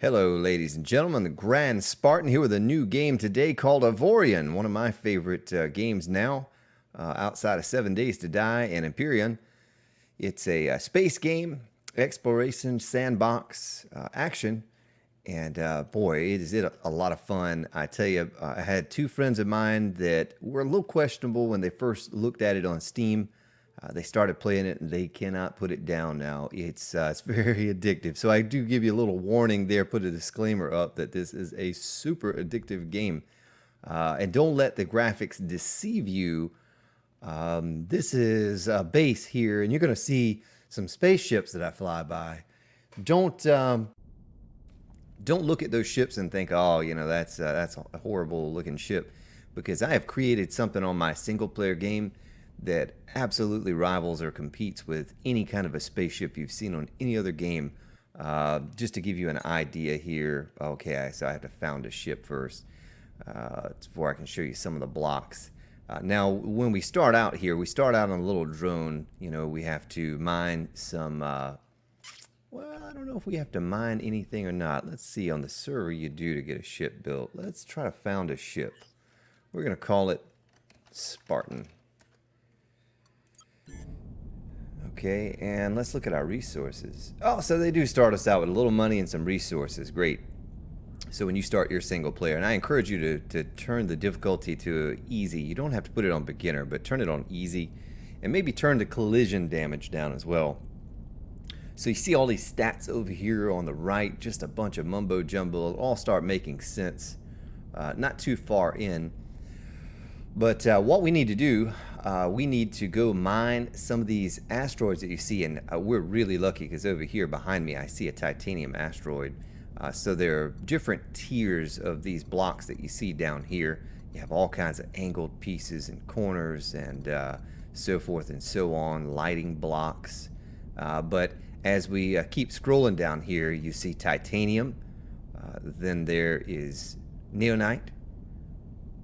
Hello, ladies and gentlemen. The Grand Spartan here with a new game today called Avorion, one of my favorite games now, outside of 7 Days to Die and Empyrean. It's a space game, exploration, sandbox, action, and boy, is it a lot of fun. I tell you, I had two friends of mine that were a little questionable when they first looked at it on Steam. They started playing it and they cannot put it down now. It's very addictive. So I do give you a little warning there, put a disclaimer up that this is a super addictive game. And don't let the graphics deceive you. This is a base here, and you're going to see some spaceships that I fly by. Don't look at those ships and think, oh, that's a horrible looking ship, because I have created something on my single player game that absolutely rivals or competes with any kind of a spaceship you've seen on any other game. Just to give you an idea here, okay, so I have to found a ship first before I can show you some of the blocks. Now, when we start out here, we start out on a little drone. We have to mine some, well, I don't know if we have to mine anything or not. Let's see on the server you do to get a ship built. Let's try to found a ship. We're going to call it Spartan. Okay, and let's look at our resources. Oh, so they do start us out with a little money and some resources. Great. So when you start your single player, and I encourage you to turn the difficulty to easy. You don't have to put it on beginner, but turn it on easy. And maybe turn the collision damage down as well. So you see all these stats over here on the right, just a bunch of mumbo jumbo. It'll all start making sense. Not too far in. But what we need to do, we need to go mine some of these asteroids that you see, and we're really lucky because over here behind me I see a titanium asteroid. So there are different tiers of these blocks that you see down here. You have all kinds of angled pieces and corners and so forth and so on, lighting blocks. But as we keep scrolling down here, you see titanium, then there is neonite,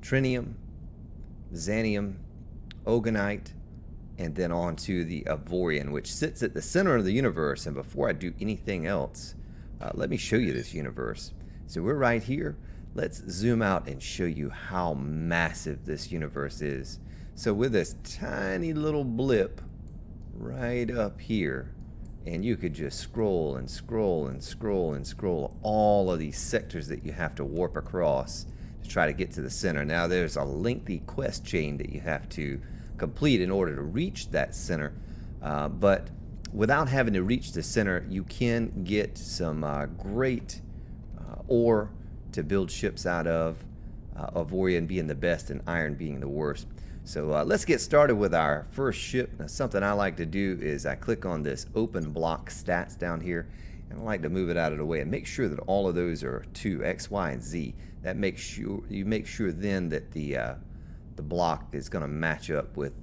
trinium, xanium, ogonite, and then on to the Avorion, which sits at the center of the universe. And before I do anything else, let me show you this universe. So we're right here. Let's zoom out and show you how massive this universe is. So with this tiny little blip right up here, and you could just scroll and scroll and scroll and scroll all of these sectors that you have to warp across to try to get to the center. Now there's a lengthy quest chain that you have to complete in order to reach that center, but without having to reach the center, you can get some great ore to build ships out of, Avorion being the best and iron being the worst. So let's get started with our first ship. Now, something I like to do is I click on this open block stats down here, and I like to move it out of the way and make sure that all of those are 2, X, Y, and Z. That makes sure you make sure then that the block is going to match up with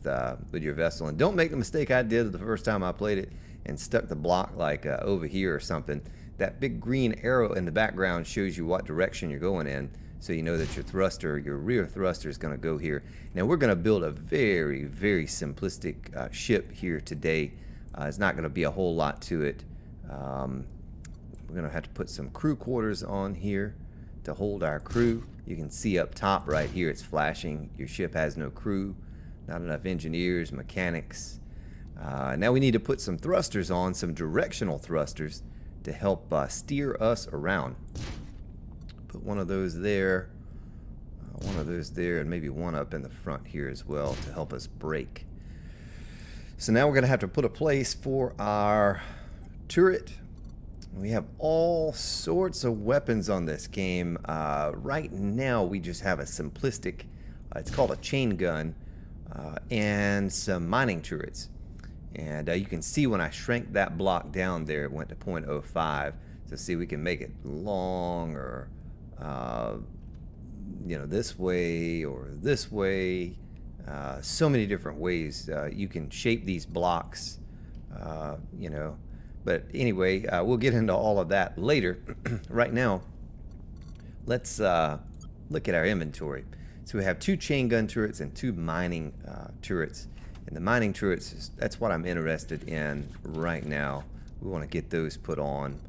your vessel. And don't make the mistake I did the first time I played it and stuck the block like over here or something. That big green arrow in the background shows you what direction you're going in, so you know that your thruster, your rear thruster, is going to go here. Now we're going to build a very, very simplistic ship here today. It's not going to be a whole lot to it. We're going to have to put some crew quarters on here to hold our crew. You can see up top right here it's flashing. Your ship has no crew, not enough engineers, mechanics. Now we need to put some thrusters on, some directional thrusters to help steer us around. Put one of those there, and maybe one up in the front here as well to help us brake. So now we're going to have to put a place for our turret. We have all sorts of weapons on this game. Right now we just have a simplistic, it's called a chain gun, and some mining turrets. And you can see when I shrank that block down there, it went to 0.05. So see, we can make it long, or this way or this way. So many different ways you can shape these blocks, But anyway, we'll get into all of that later. Right now, let's look at our inventory. So we have 2 chain gun turrets and 2 mining turrets. And the mining turrets, that's what I'm interested in right now. We want to get those put on.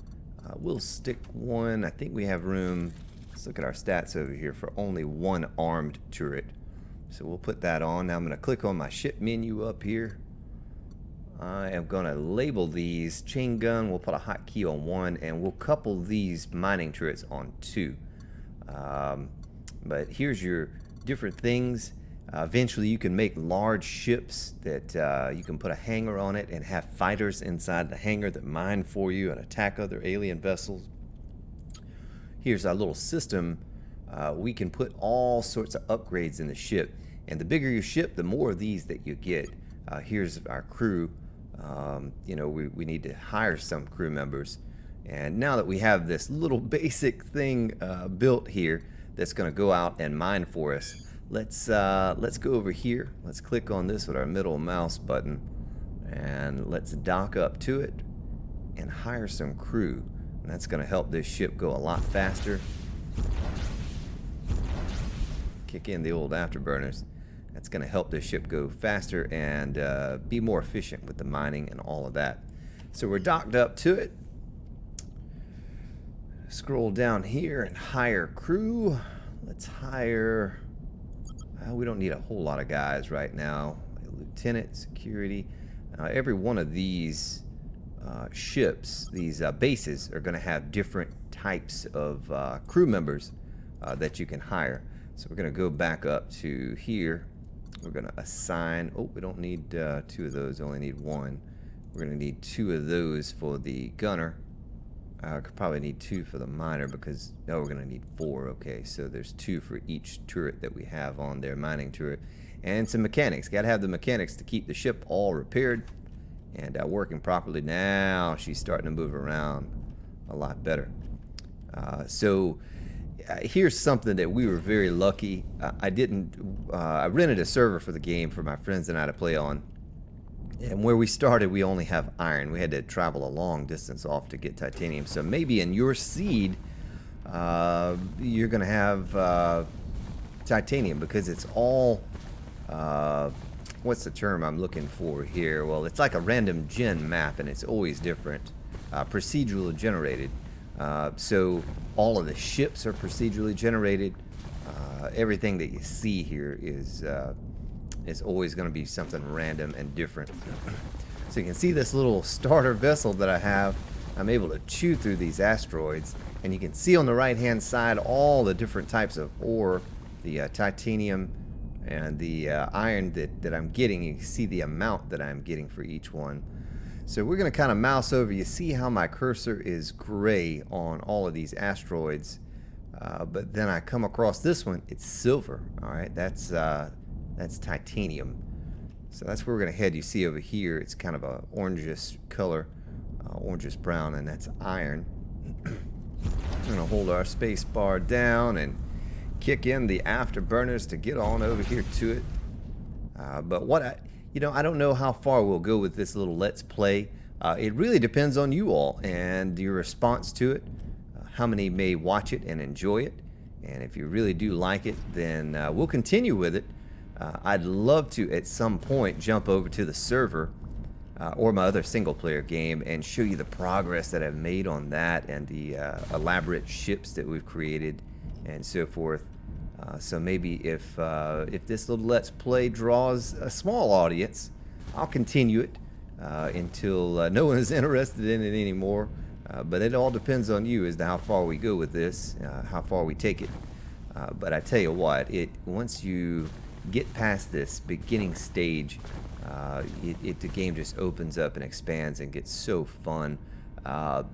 We'll stick one. I think we have room. Let's look at our stats over here for only one armed turret. So we'll put that on. Now I'm going to click on my ship menu up here. I am going to label these chain gun. We'll put a hotkey on 1, and we'll couple these mining turrets on 2. But here's your different things. Eventually you can make large ships that you can put a hangar on it and have fighters inside the hangar that mine for you and attack other alien vessels. Here's our little system. We can put all sorts of upgrades in the ship, and the bigger your ship, the more of these that you get. Here's our crew. You know, we need to hire some crew members, and now that we have this little basic thing built here that's going to go out and mine for us, let's go over here. Let's click on this with our middle mouse button, and let's dock up to it and hire some crew. And that's going to help this ship go a lot faster. Kick in the old afterburners. That's going to help this ship go faster and be more efficient with the mining and all of that. So we're docked up to it. Scroll down here and hire crew. Let's hire... we don't need a whole lot of guys right now. Lieutenant, security. Every one of these ships, these bases, are going to have different types of crew members that you can hire. So we're going to go back up to here. We're going to assign... Oh, we don't need 2 of those. Only need 1. We're going to need 2 of those for the gunner. Could probably need 2 for the miner because... No, we're going to need 4. Okay, so there's 2 for each turret that we have on there, mining turret. And some mechanics. Got to have the mechanics to keep the ship all repaired and working properly. Now she's starting to move around a lot better. Here's something that we were very lucky. I rented a server for the game for my friends and I to play on. And where we started, we only have iron. We had to travel a long distance off to get titanium. So maybe in your seed, you're going to have titanium because it's all... what's the term I'm looking for here? Well, it's like a random gen map, and it's always different. Procedurally generated. So all of the ships are procedurally generated. Everything that you see here is always going to be something random and different. So you can see this little starter vessel that I have. I'm able to chew through these asteroids, and you can see on the right hand side all the different types of ore, the titanium and the iron that I'm getting. You can see the amount that I'm getting for each one. So we're going to kind of mouse over. You see how my cursor is gray on all of these asteroids, but then I come across this one, it's silver. All right, that's titanium. So that's where we're going to head. You see over here, it's kind of a orangish color, orangish brown, and that's iron. We're going to hold our space bar down and kick in the afterburners to get on over here to it. But what I don't know how far we'll go with this little Let's Play. It really depends on you all and your response to it. How many may watch it and enjoy it. And if you really do like it, then we'll continue with it. I'd love to, at some point, jump over to the server or my other single-player game and show you the progress that I've made on that and the elaborate ships that we've created and so forth. So maybe if this little Let's Play draws a small audience, I'll continue it until no one is interested in it anymore. But it all depends on you as to how far we go with this, how far we take it. But I tell you what, once you get past this beginning stage, the game just opens up and expands and gets so fun. I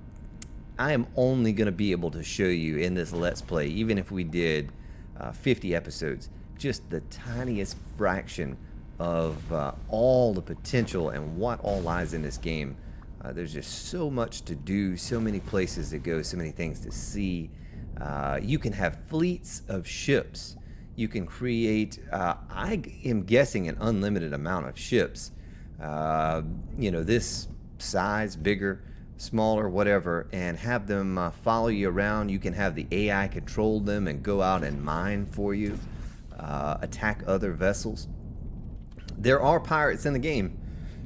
am only going to be able to show you in this Let's Play, even if we did 50 episodes, just the tiniest fraction of all the potential and what all lies in this game. There's just so much to do, so many places to go, so many things to see. You can have fleets of ships. You can create, I am guessing, an unlimited amount of ships. This size, bigger, smaller, whatever, and have them follow you around. You can have the AI control them and go out and mine for you, attack other vessels. There are pirates in the game,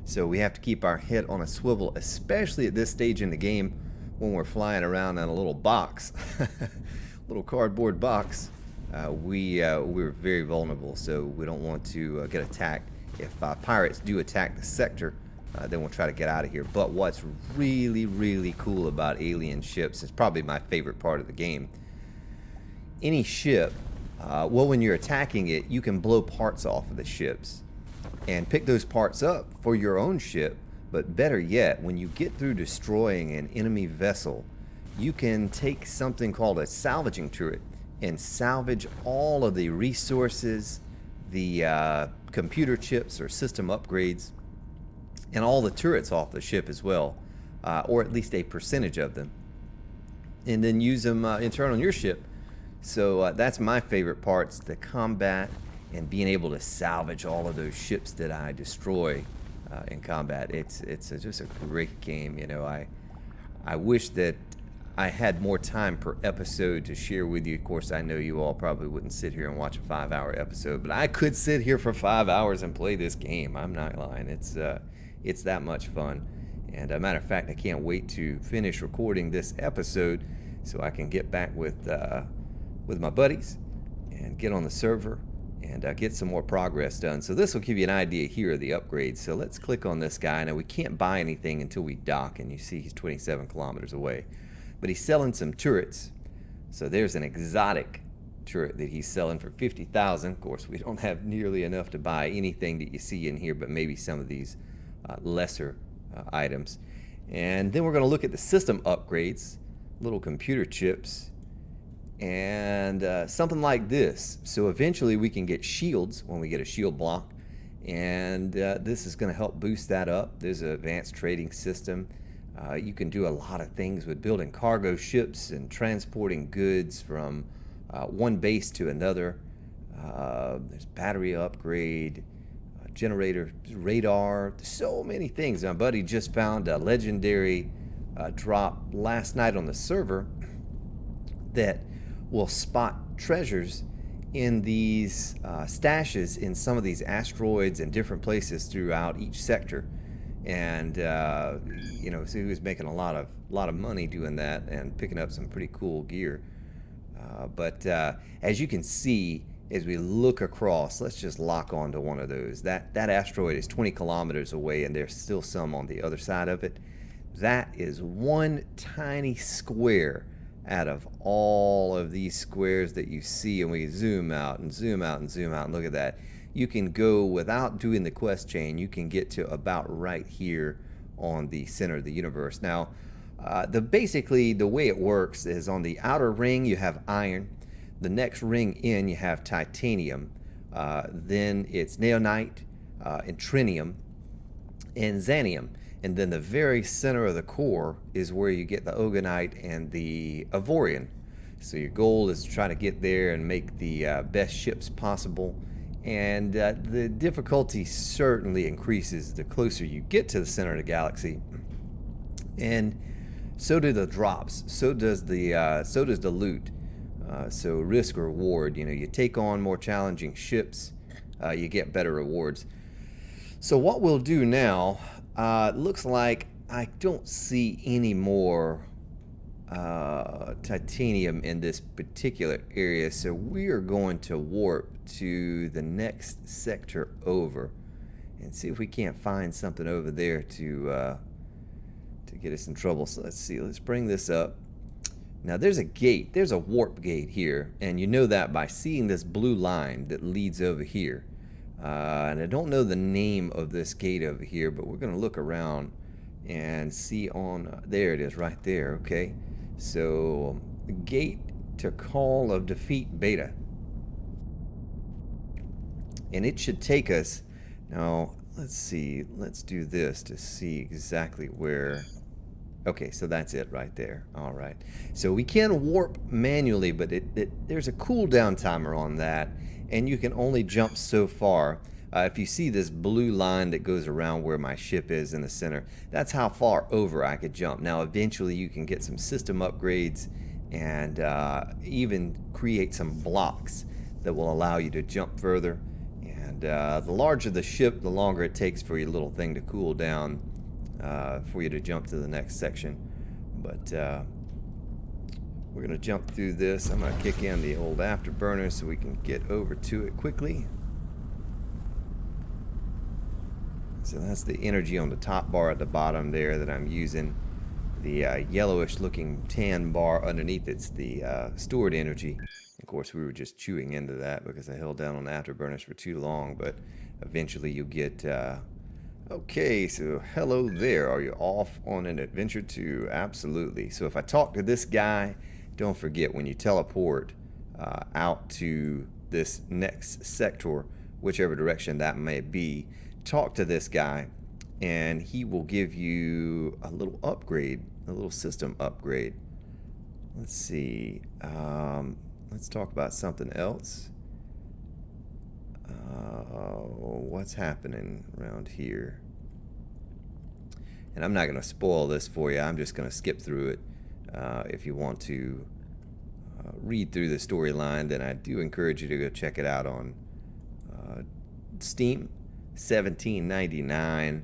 so we have to keep our head on a swivel, especially at this stage in the game when we're flying around in a little box, little cardboard box, we're very vulnerable. So we don't want to get attacked. If pirates do attack the sector, then we'll try to get out of here. But what's really, really cool about alien ships is probably my favorite part of the game. Any ship, well, when you're attacking it, you can blow parts off of the ships and pick those parts up for your own ship. But better yet, when you get through destroying an enemy vessel, you can take something called a salvaging turret and salvage all of the resources, the computer chips or system upgrades, and all the turrets off the ship as well, or at least a percentage of them, and then use them in turn on your ship. So that's my favorite parts, the combat and being able to salvage all of those ships that I destroy in combat. It's just a great game. You know, I wish that I had more time per episode to share with you. Of course, I know you all probably wouldn't sit here and watch a 5-hour episode, but I could sit here for 5 hours and play this game. I'm not lying. It's that much fun. And a matter of fact, I can't wait to finish recording this episode so I can get back with my buddies and get on the server and get some more progress done. So this will give you an idea here of the upgrades. So let's click on this guy. Now we can't buy anything until we dock, and you see he's 27 kilometers away. But he's selling some turrets. So there's an exotic turret that he's selling for 50,000. Of course, we don't have nearly enough to buy anything that you see in here, but maybe some of these lesser items. And then we're going to look at the system upgrades, little computer chips, and something like this. So eventually we can get shields when we get a shield block, and this is going to help boost that up. There's an advanced trading system. You can do a lot of things with building cargo ships and transporting goods from one base to another. There's battery upgrade, generator, radar, so many things. My buddy just found a legendary drop last night on the server that will spot treasures in these stashes in some of these asteroids and different places throughout each sector. And you know, so he was making a lot of money doing that and picking up some pretty cool gear. But as you can see, as we look across, let's just lock onto one of those. That asteroid is 20 kilometers away, and there's still some on the other side of it. That is one tiny square out of all of these squares that you see, and we zoom out and zoom out and zoom out, and look at that. You can go, without doing the quest chain, you can get to about right here on the center of the universe. Now, basically the way it works is on the outer ring you have iron, the next ring in you have titanium, then it's neonite, and trinium, and xanium. And then the very center of the core is where you get the ogonite and the Avorion. So your goal is to try to get there and make the best ships possible. And the difficulty certainly increases the closer you get to the center of the galaxy. And so do the drops. So does the loot. So risk or reward. You know, you take on more challenging ships, you get better rewards. So what we'll do now, looks like I don't see any more titanium in this particular area, so we are going to warp to the next sector over and see if we can't find something over there to get us in trouble. So let's see, let's bring this up. Now there's a gate, there's a warp gate here, and you know that by seeing this blue line that leads over here. And I don't know the name of this gate over here, but we're going to look around and see on, there it is right there, okay? So, gate to Call of Defeat Beta. And it should take us, now, let's see, let's do this to see exactly where, okay, so that's it right there, all right. So we can warp manually, but there's a cooldown timer on that, and you can only jump so far. If you see this blue line that goes around where my ship is in the center, that's how far over I could jump. Now eventually you can get some system upgrades and even create some blocks that will allow you to jump further. And the larger the ship, the longer it takes for your little thing to cool down for you to jump to the next section. But we're going to jump through this. I'm going to kick in the old afterburner so we can get over to it quickly. So that's the energy on the top bar at the bottom there that I'm using. The yellowish looking tan bar underneath, it's the stored energy. Of course, we were just chewing into that because I held down on the afterburners for too long, but eventually you'll get... Okay, so hello there. Are you off on an adventure too? Absolutely. So if I talk to this guy, don't forget when you teleport out to this next sector, whichever direction that may be, talk to this guy and he will give you a little upgrade, a little system upgrade. Let's see. Let's talk about something else. What's happening around here? And I'm not going to spoil this for you. I'm just going to skip through it. If you want to read through the storyline, then I do encourage you to go check it out on Steam. $17.99.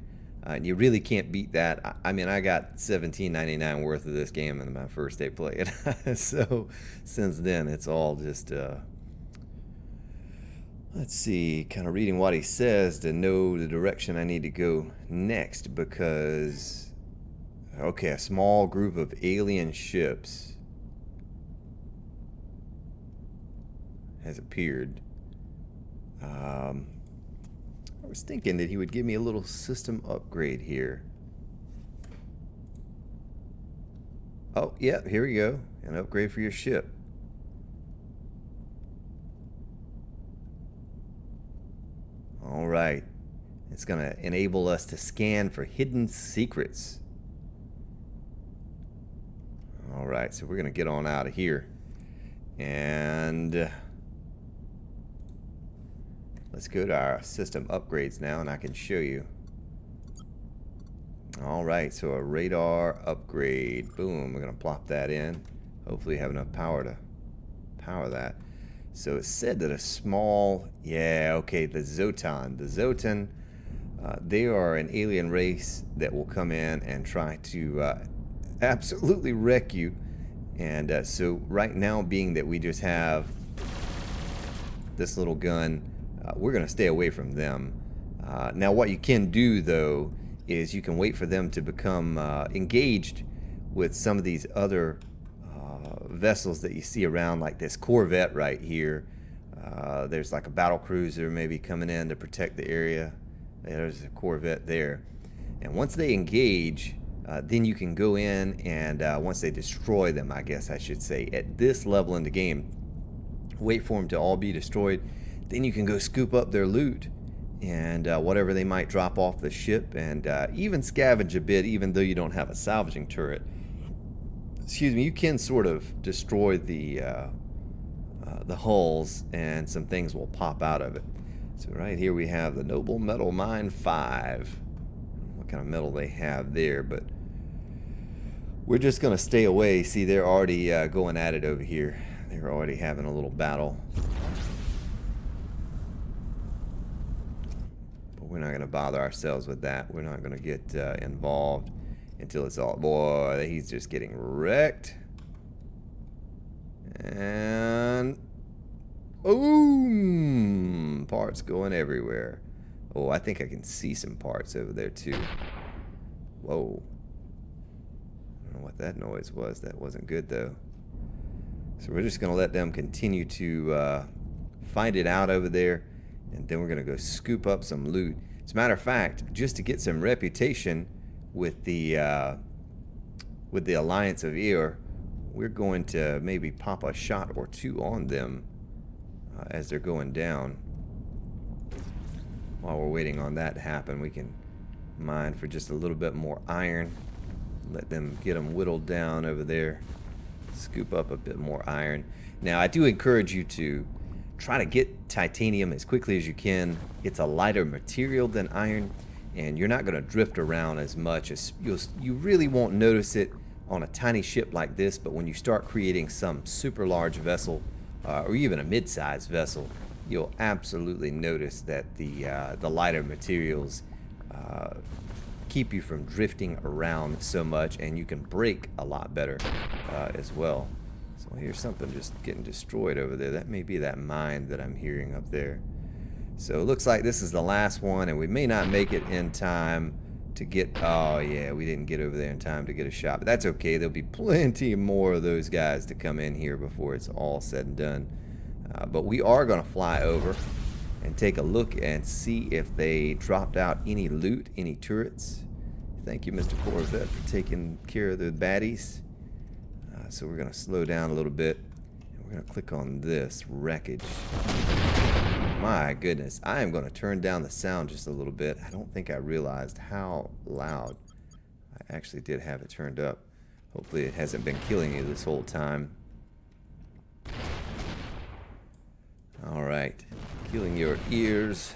You really can't beat that. I mean, I got $17.99 worth of this game in my first day playing. So since then, it's all just... let's see, kind of reading what he says to know the direction I need to go next, because, okay, a small group of alien ships has appeared. I was thinking that he would give me a little system upgrade here. Oh, yeah, here we go. An upgrade for your ship. All right. It's going to enable us to scan for hidden secrets. All right, so we're going to get on out of here. And let's go to our system upgrades now, and I can show you. All right, so a radar upgrade. Boom, we're going to plop that in. Hopefully have enough power to power that. So it said that a small, yeah, okay, the Zotan. The Zotan, they are an alien race that will come in and try to absolutely wreck you. And so right now, being that we just have this little gun, we're going to stay away from them. Now what you can do, though, is you can wait for them to become engaged with some of these other vessels that you see around, like this Corvette right here. There's like a battle cruiser maybe coming in to protect the area. There's a Corvette there. And once they engage, then you can go in and once they destroy them, I guess I should say, at this level in the game, wait for them to all be destroyed. Then you can go scoop up their loot and whatever they might drop off the ship, and even scavenge a bit, even though you don't have a salvaging turret. Excuse me, you can sort of destroy the hulls, and some things will pop out of it. So right here we have the Noble Metal Mine 5. What kind of metal they have there, but we're just going to stay away. See, they're already going at it over here. They're already having a little battle. But we're not going to bother ourselves with that. We're not going to get involved until it's all... Boy, he's just getting wrecked. And... boom! Parts going everywhere. Oh, I think I can see some parts over there, too. Whoa. I don't know what that noise was. That wasn't good, though. So we're just going to let them continue to fight it out over there. And then we're going to go scoop up some loot. As a matter of fact, just to get some reputation with the Alliance of Ear, we're going to maybe pop a shot or two on them as they're going down. While we're waiting on that to happen, we can mine for just a little bit more iron. Let them get them whittled down over there. Scoop up a bit more iron. Now, I do encourage you to try to get titanium as quickly as you can. It's a lighter material than iron, and you're not going to drift around as much. As you really won't notice it on a tiny ship like this, but when you start creating some super large vessel, or even a mid-sized vessel, you'll absolutely notice that the lighter materials keep you from drifting around so much, and you can brake a lot better as well. So here's something just getting destroyed over there. That may be that mine that I'm hearing up there. So it looks like this is the last one, and we may not make it in time to get... Oh, yeah, we didn't get over there in time to get a shot. But that's okay. There'll be plenty more of those guys to come in here before it's all said and done. But we are going to fly over and take a look and see if they dropped out any loot, any turrets. Thank you, Mr. Corvette, for taking care of the baddies. So we're going to slow down a little bit. And we're going to click on this wreckage. My goodness, I am going to turn down the sound just a little bit. I don't think I realized how loud I actually did have it turned up. Hopefully it hasn't been killing you this whole time. Alright, killing your ears.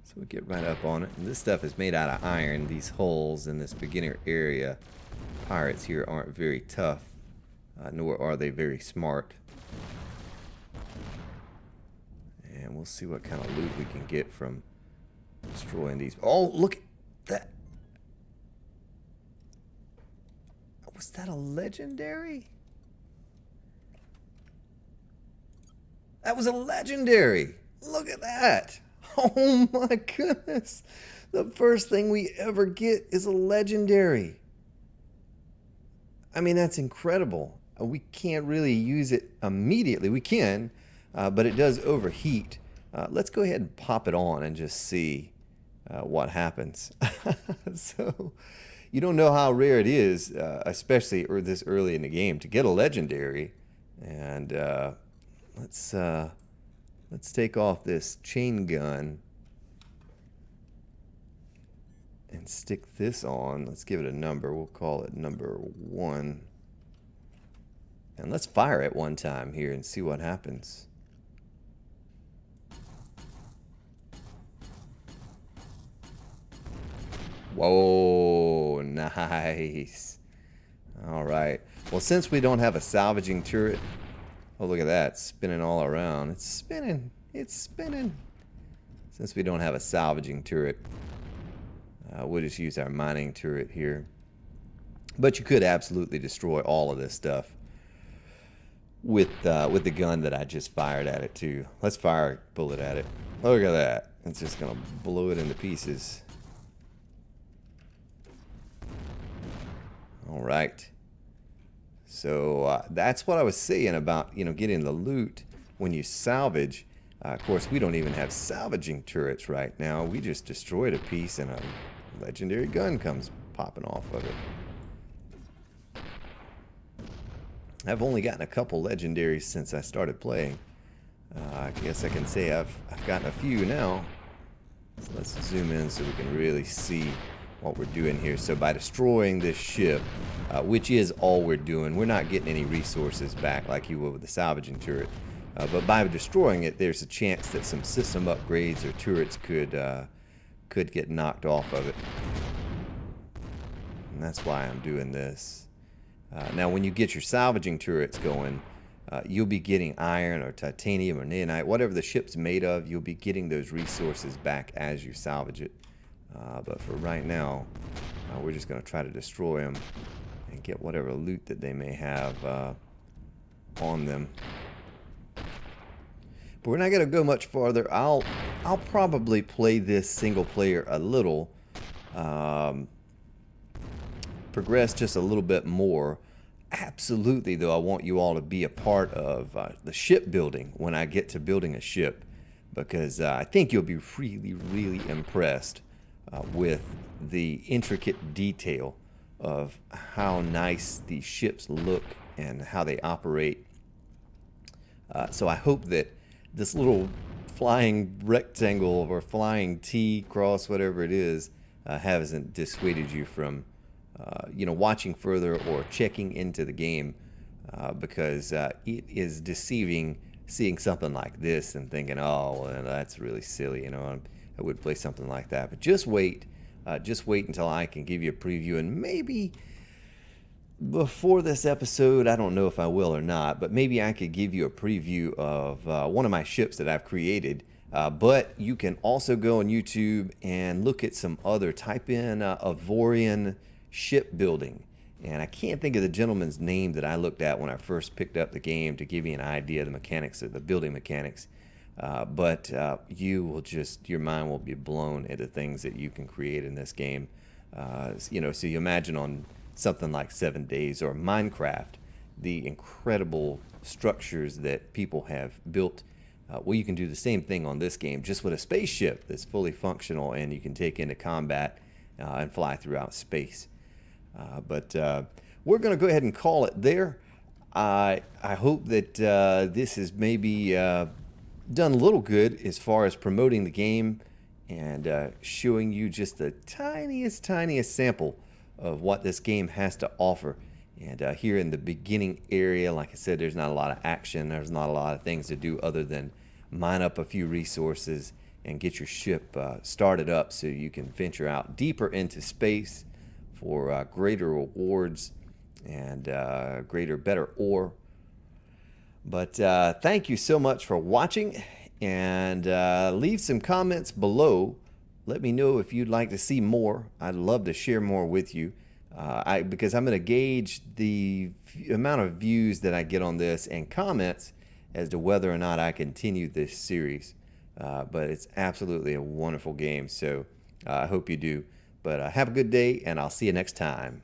So we get right up on it. And this stuff is made out of iron. These holes in this beginner area. Pirates here aren't very tough. Nor are they very smart. And we'll see what kind of loot we can get from destroying these. Oh, look at that. Was that a legendary? That was a legendary. Look at that. Oh my goodness. The first thing we ever get is a legendary. I mean, that's incredible. We can't really use it immediately. We can, but it does overheat. Let's go ahead and pop it on and just see what happens. So, you don't know how rare it is, especially this early in the game, to get a legendary. And let's take off this chain gun and stick this on. Let's give it a number. We'll call it number 1. And let's fire it one time here and see what happens. Whoa, nice. All right. Well, since we don't have a salvaging turret, oh, look at that, spinning all around. It's spinning. It's spinning. Since we don't have a salvaging turret, we'll just use our mining turret here. But you could absolutely destroy all of this stuff with the gun that I just fired at it too. Let's fire a bullet at it. Look at that. It's just gonna blow it into pieces. All right. So that's what I was saying about, you know, getting the loot when you salvage. Of course, we don't even have salvaging turrets right now. We just destroyed a piece and a legendary gun comes popping off of it. I've only gotten a couple legendaries since I started playing. I guess I can say I've gotten a few now. So let's zoom in so we can really see what we're doing here. So by destroying this ship, which is all we're doing, we're not getting any resources back like you would with the salvaging turret. But by destroying it, there's a chance that some system upgrades or turrets could get knocked off of it. And that's why I'm doing this. Now, when you get your salvaging turrets going, you'll be getting iron or titanium or nanite, whatever the ship's made of, you'll be getting those resources back as you salvage it. But for right now, we're just going to try to destroy them and get whatever loot that they may have on them. But we're not going to go much farther. I'll probably play this single player a little. Progress just a little bit more. Absolutely, though, I want you all to be a part of the shipbuilding when I get to building a ship, because I think you'll be really, really impressed with the intricate detail of how nice these ships look and how they operate. So I hope that this little flying rectangle or flying T cross, whatever it is, hasn't dissuaded you from watching further or checking into the game, because it is deceiving seeing something like this and thinking, oh, well, that's really silly, I would play something like that. But just wait until I can give you a preview, and maybe before this episode, I don't know if I will or not, but maybe I could give you a preview of one of my ships that I've created But you can also go on YouTube and look at some other, type in Avorion shipbuilding. And I can't think of the gentleman's name that I looked at when I first picked up the game to give you an idea of the mechanics of the building mechanics. But you will just, your mind will be blown at the things that you can create in this game. So you imagine on something like 7 Days or Minecraft, the incredible structures that people have built. Well, you can do the same thing on this game, just with a spaceship that's fully functional and you can take into combat and fly throughout space. But we're going to go ahead and call it there. I hope that this has maybe done a little good as far as promoting the game and showing you just the tiniest sample of what this game has to offer. And here in the beginning area, like I said, there's not a lot of action. There's not a lot of things to do other than mine up a few resources and get your ship started up so you can venture out deeper into space for greater rewards and better ore. But thank you so much for watching, and leave some comments below. Let me know if you'd like to see more. I'd love to share more with you. Because I'm going to gauge the amount of views that I get on this and comments as to whether or not I continue this series. But it's absolutely a wonderful game, so I hope you do. But have a good day, and I'll see you next time.